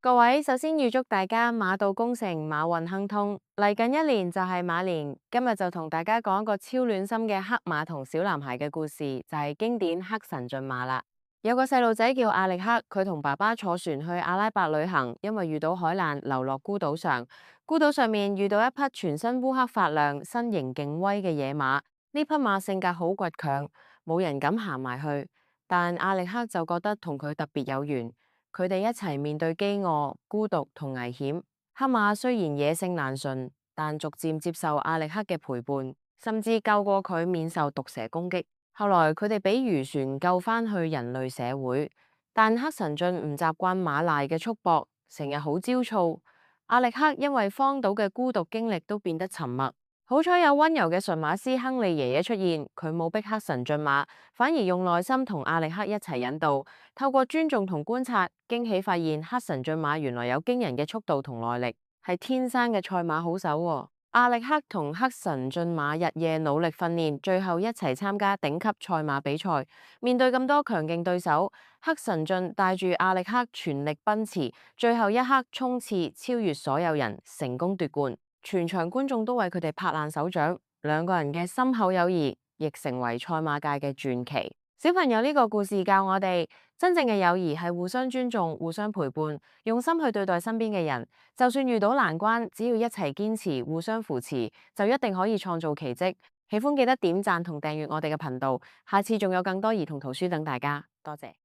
各位，首先預祝大家馬到功成，馬運亨通。嚟緊一年就係馬年，今日就同大家講一個超暖心嘅黑馬同小男孩嘅故事，就係經典黑神駿馬啦。有個細路仔叫阿力克，佢同爸爸坐船去阿拉伯旅行，因為遇到海難，流落孤島上。孤島上面遇到一匹全身烏黑發亮、身形勁威嘅野馬。呢匹馬性格好倔強，冇人敢行埋去，但阿力克就覺得同佢特別有緣。佢哋一齊面對飢餓、孤獨同危險。黑馬雖然野性難馴，但逐漸接受阿力克嘅陪伴，甚至救過佢免受毒蛇攻擊。後來佢哋俾漁船救返去人類社會，但黑神駿唔習慣馬賴嘅束縛，成日好焦躁。阿力克因為荒島嘅孤獨經歷都變得沉默。好彩有溫柔嘅馴馬師亨利爺爺出現，佢冇逼黑神駿馬，反而用耐心同阿力克一齊引導。透過尊重同觀察，驚喜發現黑神駿馬原來有驚人嘅速度同耐力，係天生嘅賽馬好手喎。阿力克同黑神駿馬日夜努力訓練，最後一齊參加頂級賽馬比賽。面對咁多強勁對手，黑神駿帶住阿力克全力奔馳，最後一刻衝刺超越所有人，成功奪冠。全場觀眾都為佢哋拍爛手掌，兩個人嘅深厚友誼亦成為賽馬界嘅傳奇。小朋友，呢個故事教我哋，真正嘅友誼係互相尊重、互相陪伴，用心去對待身邊嘅人。就算遇到難關，只要一齊堅持、互相扶持，就一定可以創造奇蹟。喜歡記得點讚同訂閱我哋嘅頻道，下次仲有更多兒童圖書等大家。多謝。